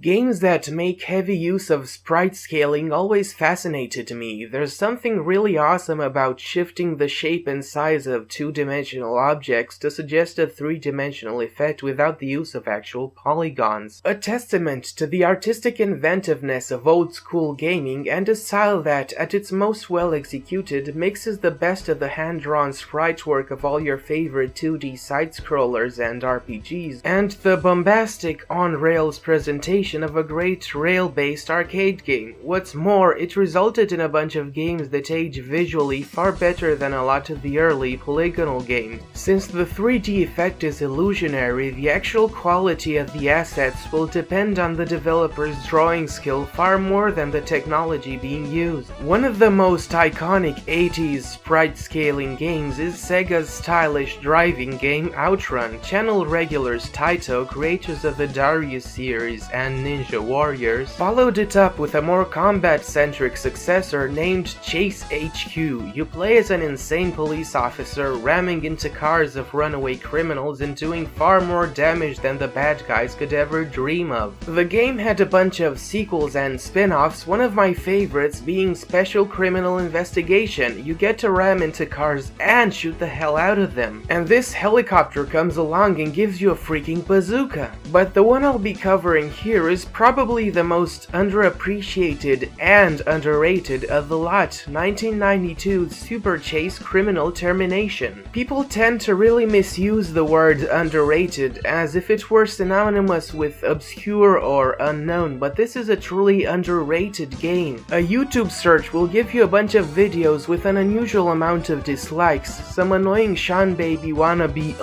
Games that make heavy use of sprite scaling always fascinated me. There's something really awesome about shifting the shape and size of two-dimensional objects to suggest a three-dimensional effect without the use of actual polygons. A testament to the artistic inventiveness of old-school gaming and a style that, at its most well-executed, mixes the best of the hand-drawn sprite work of all your favorite 2D side-scrollers and RPGs, and the bombastic on-rails presentation of a great rail-based arcade game. What's more, it resulted in a bunch of games that age visually far better than a lot of the early polygonal games. Since the 3D effect is illusionary, the actual quality of the assets will depend on the developer's drawing skill far more than the technology being used. One of the most iconic 80s sprite scaling games is Sega's stylish driving game Outrun. Channel regulars Taito, creators of the Darius series and Ninja Warriors, followed it up with a more combat-centric successor named Chase HQ. You play as an insane police officer ramming into cars of runaway criminals and doing far more damage than the bad guys could ever dream of. The game had a bunch of sequels and spin-offs, one of my favorites being Special Criminal Investigation. You get to ram into cars and shoot the hell out of them. And this helicopter comes along and gives you a freaking bazooka. But the one I'll be covering here is probably the most underappreciated and underrated of the lot, 1992's Super Chase Criminal Termination. People tend to really misuse the word underrated as if it were synonymous with obscure or unknown, but this is a truly underrated game. A YouTube search will give you a bunch of videos with an unusual amount of dislikes, some annoying Sean Baby wannabe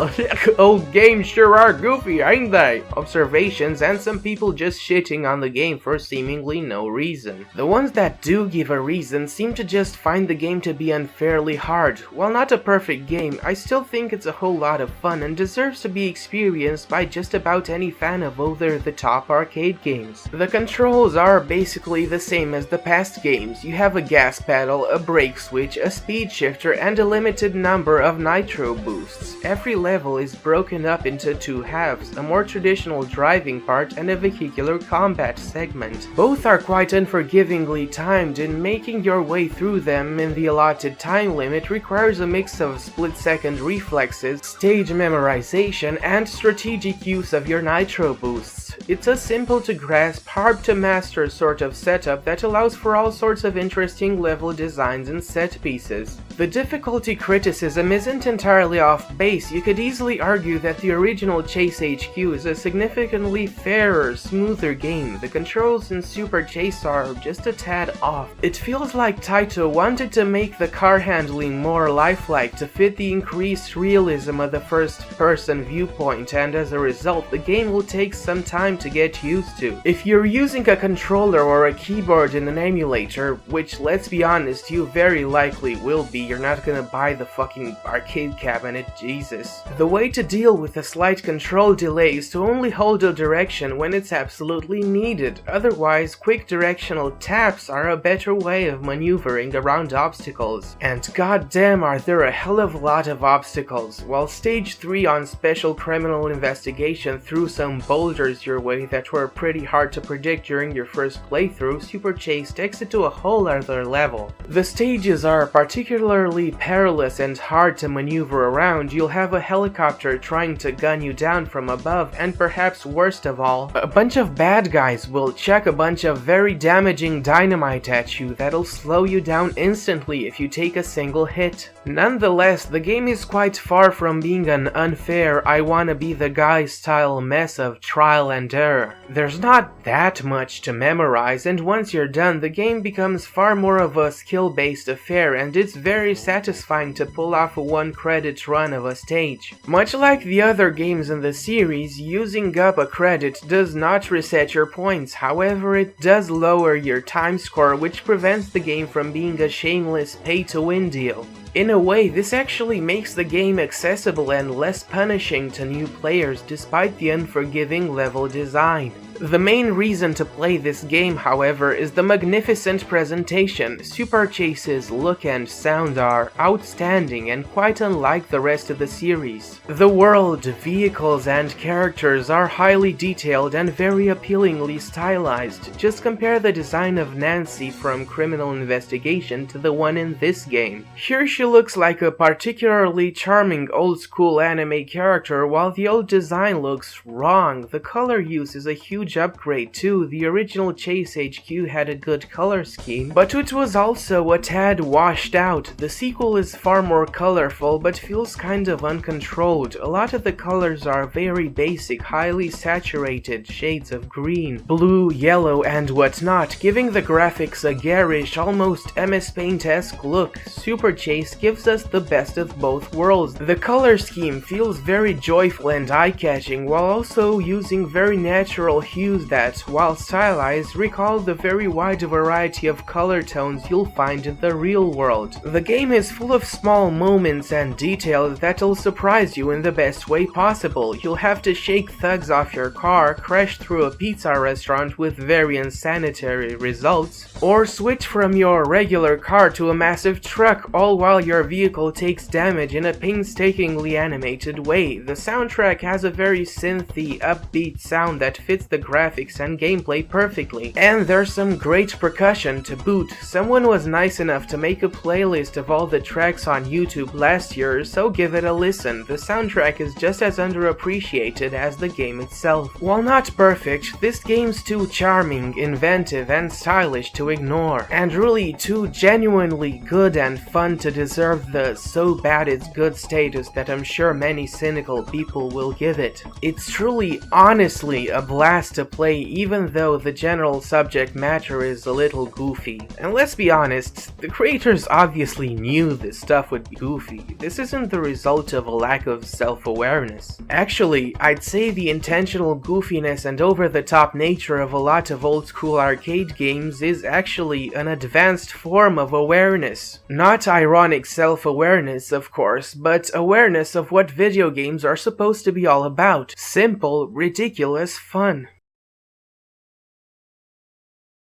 old games sure are goofy, ain't they? Observations, and some people just shitting on the game for seemingly no reason. The ones that do give a reason seem to just find the game to be unfairly hard. While not a perfect game, I still think it's a whole lot of fun and deserves to be experienced by just about any fan of over-the-top arcade games. The controls are basically the same as the past games. You have a gas pedal, a brake switch, a speed shifter, and a limited number of nitro boosts. Every level is broken up into two halves, a more traditional driving part and a vehicular combat segment. Both are quite unforgivingly timed, and making your way through them in the allotted time limit requires a mix of split-second reflexes, stage memorization, and strategic use of your nitro boosts. It's a simple-to-grasp, hard-to-master sort of setup that allows for all sorts of interesting level designs and set pieces. The difficulty criticism isn't entirely off base. You could easily argue that the original Chase HQ is a significantly fairer, smoother game. The controls in Super Chase are just a tad off. It feels like Taito wanted to make the car handling more lifelike to fit the increased realism of the first-person viewpoint, and as a result, the game will take some time to get used to. If you're using a controller or a keyboard in an emulator, which let's be honest, you very likely will be, you're not gonna buy the fucking arcade cabinet, Jesus. The way to deal with a slight control delay is to only hold a direction when it's absolutely needed. Otherwise, quick directional taps are a better way of maneuvering around obstacles. And goddamn are there a hell of a lot of obstacles. While Stage 3 on Special Criminal Investigation threw some boulders your way that were pretty hard to predict during your first playthrough, Super Chase takes it to a whole other level. The stages are particularly perilous and hard to maneuver around. You'll have a helicopter trying to gun you down from above, and perhaps worst of all, a bunch of bad guys will chuck a bunch of very damaging dynamite at you that'll slow you down instantly if you take a single hit. Nonetheless, the game is quite far from being an unfair I wanna be the guy style mess of trial and error. There's not that much to memorize, and once you're done, the game becomes far more of a skill-based affair, and it's very satisfying to pull off a one-credit run of a stage. Much like the other games in the series, using up a credit does not reset your points. However, it does lower your time score, which prevents the game from being a shameless pay-to-win deal. In a way, this actually makes the game accessible and less punishing to new players despite the unforgiving level design. The main reason to play this game, however, is the magnificent presentation. Super Chase's look and sound are outstanding and quite unlike the rest of the series. The world, vehicles, and characters are highly detailed and very appealingly stylized. Just compare the design of Nancy from Criminal Investigation to the one in this game. Here she looks like a particularly charming old-school anime character, while the old design looks wrong. The color use is a huge upgrade too. The original Chase HQ had a good color scheme, but it was also a tad washed out. The sequel is far more colorful, but feels kind of uncontrolled. A lot of the colors are very basic, highly saturated shades of green, blue, yellow, and whatnot, giving the graphics a garish, almost MS Paint-esque look. Super Chase gives us the best of both worlds. The color scheme feels very joyful and eye-catching, while also using very natural hues that, while stylized, recall the very wide variety of color tones you'll find in the real world. The game is full of small moments and details that'll surprise you in the best way possible. You'll have to shake thugs off your car, crash through a pizza restaurant with very unsanitary results, or switch from your regular car to a massive truck, all while your vehicle takes damage in a painstakingly animated way. The soundtrack has a very synthy, upbeat sound that fits the graphics and gameplay perfectly, and there's some great percussion to boot. Someone was nice enough to make a playlist of all the tracks on YouTube last year, so give it a listen. The soundtrack is just as underappreciated as the game itself. While not perfect, this game's too charming, inventive, and stylish to ignore, and really too genuinely good and fun to deserve the so bad it's good status that I'm sure many cynical people will give it. It's truly, honestly, a blast to play, even though the general subject matter is a little goofy. And let's be honest, the creators obviously knew this stuff would be goofy. This isn't the result of a lack of self-awareness. Actually, I'd say the intentional goofiness and over-the-top nature of a lot of old-school arcade games is actually an advanced form of awareness. Not ironic self-awareness, of course, but awareness of what video games are supposed to be all about. Simple, ridiculous fun.